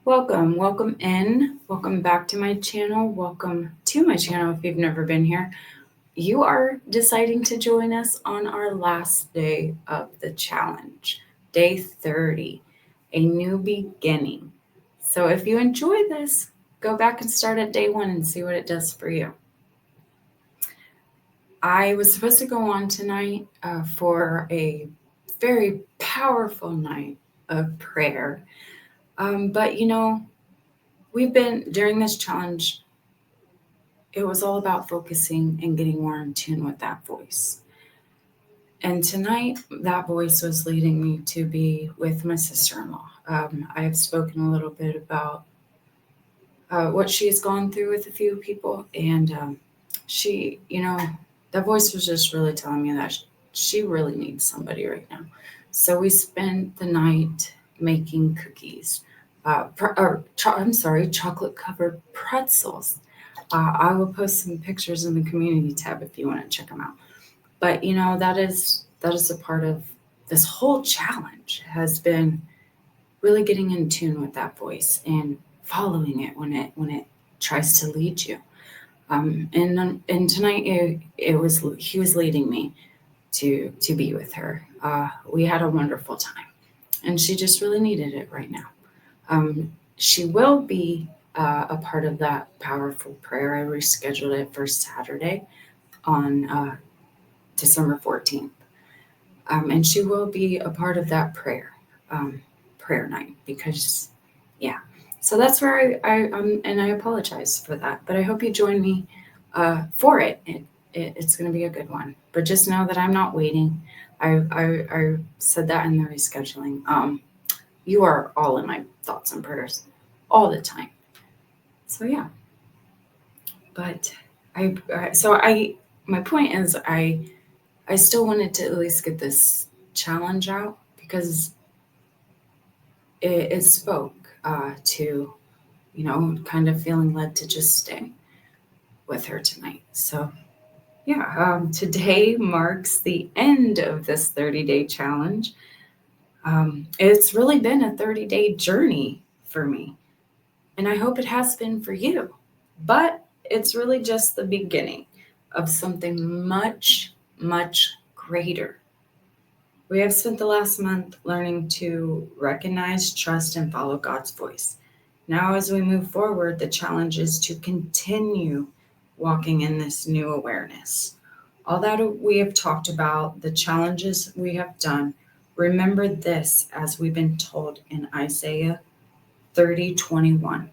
Welcome in. Welcome back to my channel. Welcome to my channel if you've never been here. You are deciding to join us on our last day of the challenge, day 30, a new beginning. So if you enjoy this, go back and start at day 1 and see what it does for you. I was supposed to go on tonight for a very powerful night of prayer. But we've been during this challenge, it was all about focusing and getting more in tune with that voice. And tonight, that voice was leading me to be with my sister-in-law. I have spoken a little bit about what she's gone through with a few people, and she, that voice was just really telling me that she really needs somebody right now. So we spent the night making cookies, chocolate-covered pretzels. I will post some pictures in the community tab if you want to check them out. But that is a part of this whole challenge, has been really getting in tune with that voice and following it when it tries to lead you. And tonight he was leading me to be with her. We had a wonderful time, and she just really needed it right now. She will be a part of that powerful prayer. I rescheduled it for Saturday on December 14th. And she will be a part of that prayer night because, yeah. So that's where and I apologize for that. But I hope you join me for it. It's going to be a good one. But just know that I'm not waiting. I said that in the rescheduling. You are all in my thoughts and prayers all the time. So yeah. But my point is I still wanted to at least get this challenge out because it spoke to, kind of feeling led to just stay with her tonight. So yeah, today marks the end of this 30-day challenge. It's really been a 30-day journey for me, and I hope it has been for you. But it's really just the beginning of something much, much greater. We have spent the last month learning to recognize, trust, and follow God's voice. Now, as we move forward, the challenge is to continue walking in this new awareness. All that we have talked about, the challenges we have done, remember this as we've been told in Isaiah 30:21.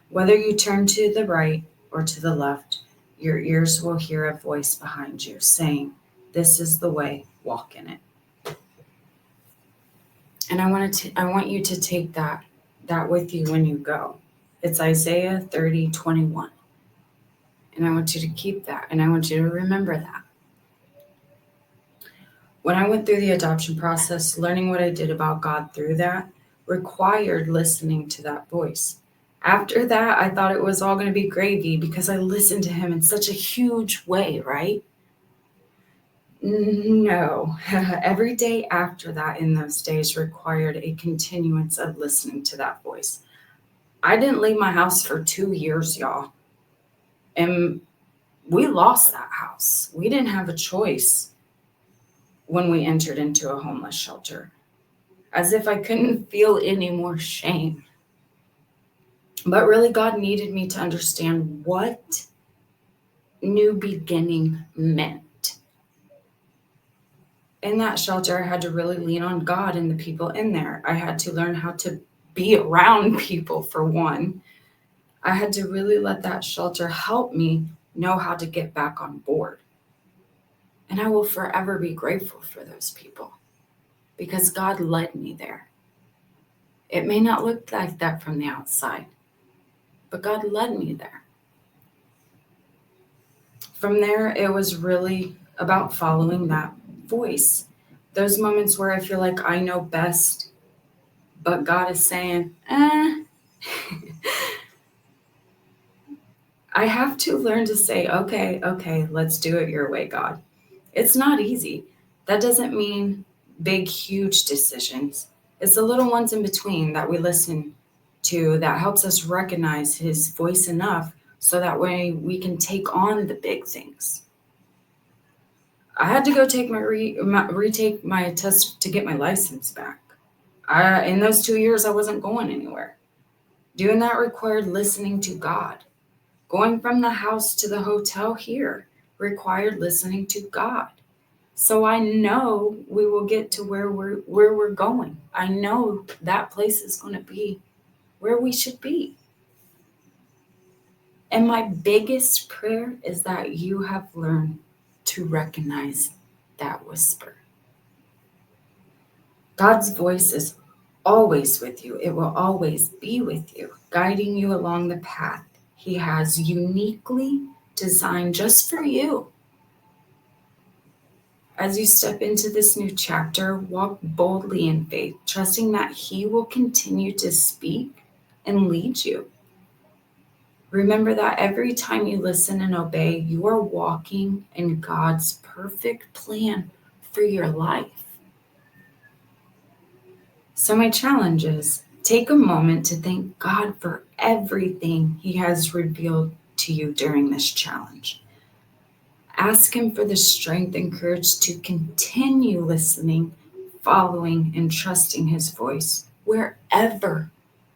Whether you turn to the right or to the left, your ears will hear a voice behind you saying, "This is the way, walk in it." And I want you to take that with you when you go. It's Isaiah 30:21. And I want you to keep that, and I want you to remember that. When I went through the adoption process, learning what I did about God through that required listening to that voice. After that, I thought it was all going to be gravy because I listened to him in such a huge way, right? No. Every day after that in those days required a continuance of listening to that voice. I didn't leave my house for 2 years, y'all. And we lost that house. We didn't have a choice when we entered into a homeless shelter, as if I couldn't feel any more shame. But really, God needed me to understand what new beginning meant. In that shelter, I had to really lean on God and the people in there. I had to learn how to be around people, for one. I had to really let that shelter help me know how to get back on board. And I will forever be grateful for those people because God led me there. It may not look like that from the outside, but God led me there. From there, it was really about following that voice. Those moments where I feel like I know best, but God is saying, I have to learn to say, okay, let's do it your way, God. It's not easy. That doesn't mean big, huge decisions. It's the little ones in between that we listen to that helps us recognize his voice enough so that way we can take on the big things. I had to go take retake my test to get my license back. In those 2 years, I wasn't going anywhere. Doing that required listening to God. Going from the house to the hotel here required listening to God. So I know we will get to where we're going. I know that place is going to be where we should be. And my biggest prayer is that you have learned to recognize that whisper. God's voice is always with you. It will always be with you, guiding you along the path he has uniquely designed just for you. As you step into this new chapter, walk boldly in faith, trusting that he will continue to speak and lead you. Remember that every time you listen and obey, you are walking in God's perfect plan for your life. So my challenge is take a moment to thank God for everything he has revealed to you during this challenge. Ask him for the strength and courage to continue listening, following, and trusting his voice wherever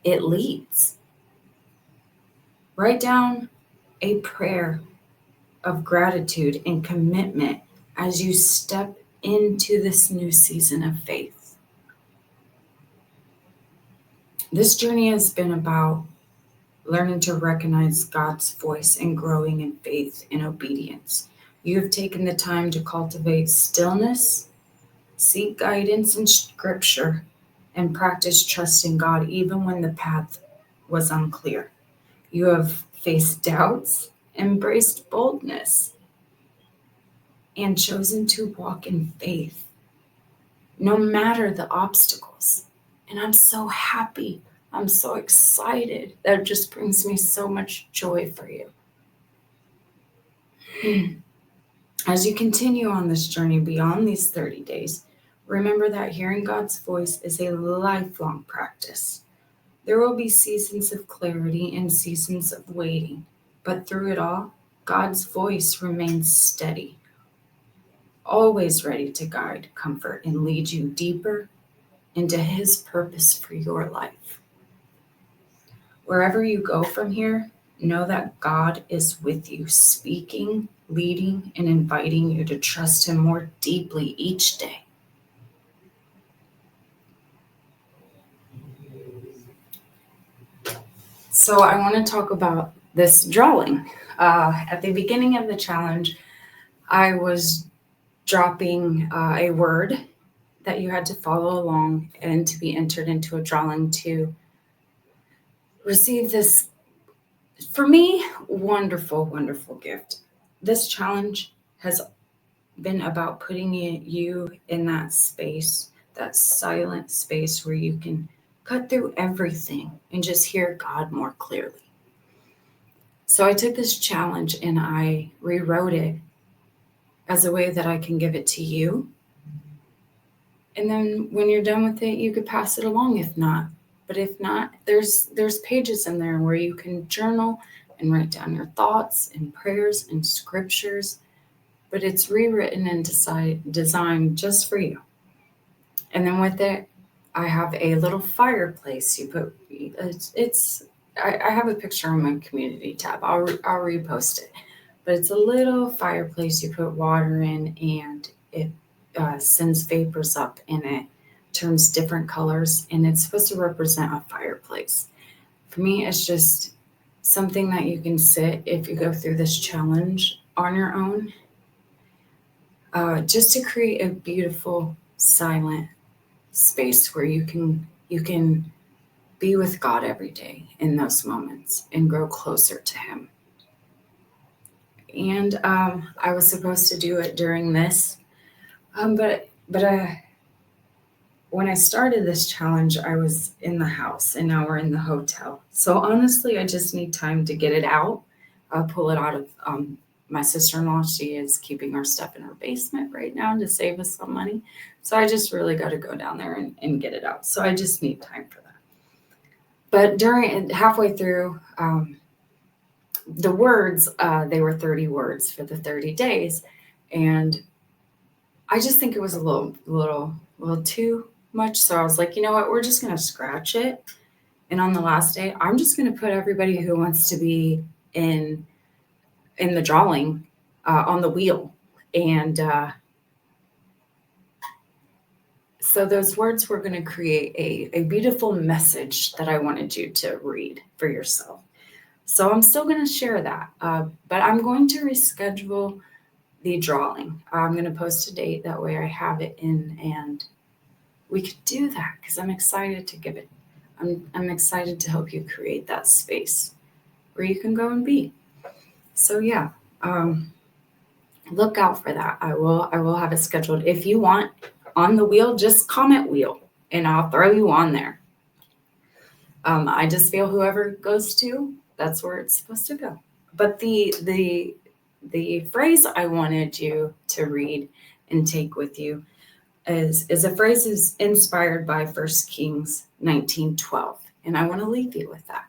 it leads. Write down a prayer of gratitude and commitment as you step into this new season of faith. This journey has been about learning to recognize God's voice and growing in faith and obedience. You have taken the time to cultivate stillness, seek guidance in scripture, and practice trusting God even when the path was unclear. You have faced doubts, embraced boldness, and chosen to walk in faith, no matter the obstacles. And I'm so happy. I'm so excited. That just brings me so much joy for you. As you continue on this journey beyond these 30 days, remember that hearing God's voice is a lifelong practice. There will be seasons of clarity and seasons of waiting, but through it all, God's voice remains steady, always ready to guide, comfort, and lead you deeper into his purpose for your life. Wherever you go from here, know that God is with you, speaking, leading, and inviting you to trust him more deeply each day. So I want to talk about this drawing. At the beginning of the challenge, I was dropping a word that you had to follow along and to be entered into a drawing to receive this, for me, wonderful, wonderful gift. This challenge has been about putting you in that space, that silent space where you can cut through everything and just hear God more clearly. So I took this challenge and I rewrote it as a way that I can give it to you. And then when you're done with it, you could pass it along if not. But if not, there's pages in there where you can journal and write down your thoughts and prayers and scriptures. But it's rewritten and designed just for you. And then with it, I have a little fireplace. I have a picture on my community tab. I'll repost it. But it's a little fireplace you put water in, and it sends vapors up, and it turns different colors, and it's supposed to represent a fireplace. For me, it's just something that you can sit if you go through this challenge on your own, just to create a beautiful, silent space where you can be with God every day in those moments and grow closer to him. And I was supposed to do it during this, but when I started this challenge, I was in the house, and now we're in the hotel. So honestly, I just need time to get it out. I'll pull it out of my sister-in-law. She is keeping our stuff in her basement right now to save us some money. So I just really got to go down there and get it out. So I just need time for that. But during halfway through, the words, they were 30 words for the 30 days. And I just think it was a little too much. So I was like, you know what, we're just going to scratch it. And on the last day, I'm just going to put everybody who wants to be in in the drawing on the wheel. And so those words were going to create a beautiful message that I wanted you to read for yourself. So I'm still going to share that, but I'm going to reschedule the drawing. I'm going to post a date, that way I have it in, and we could do that because I'm excited to give it. I'm excited to help you create that space where you can go and be. So yeah, look out for that. I will have it scheduled. If you want on the wheel, just comment wheel and I'll throw you on there. I just feel whoever goes to, that's where it's supposed to go. But the phrase I wanted you to read and take with you is a phrase is inspired by 1 Kings 19:12. And I want to leave you with that.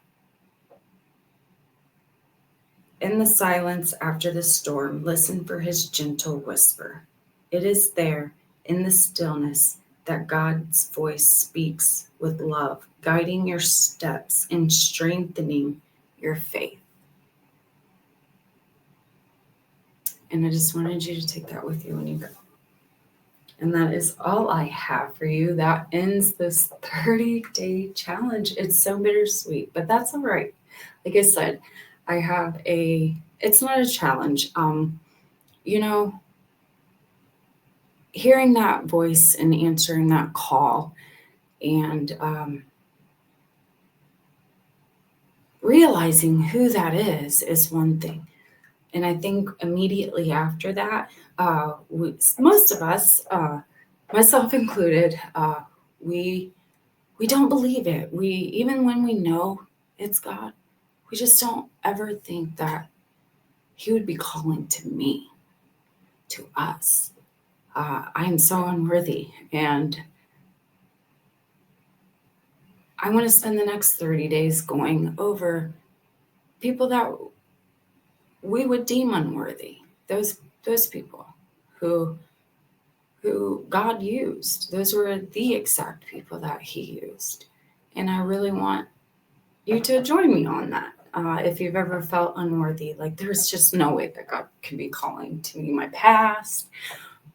In the silence after the storm, listen for his gentle whisper. It is there, in the stillness, that God's voice speaks with love, guiding your steps and strengthening your faith. And I just wanted you to take that with you when you go. And that is all I have for you. That ends this 30-day challenge. It's so bittersweet, but that's all right. Like I said, it's not a challenge. You know, hearing that voice and answering that call and realizing who that is one thing. And I think immediately after that, most of us, myself included, we we don't believe it. We even when we know it's God, we just don't ever think that He would be calling to me, to us. I am so unworthy, and I want to spend the next 30 days going over people that we would deem unworthy. Those people who God used. Those were the exact people that He used. And I really want you to join me on that. If you've ever felt unworthy, like there's just no way that God could be calling to me my past,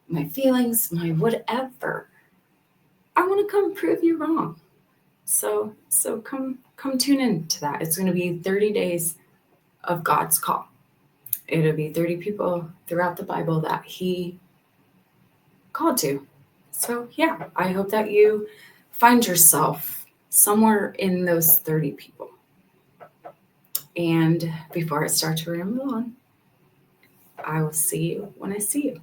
my feelings, my whatever. I want to come prove you wrong. So come tune in to that. It's going to be 30 days of God's call. It'll be 30 people throughout the Bible that He called to. So yeah, I hope that you find yourself somewhere in those 30 people. And before I start to ramble on, I will see you when I see you.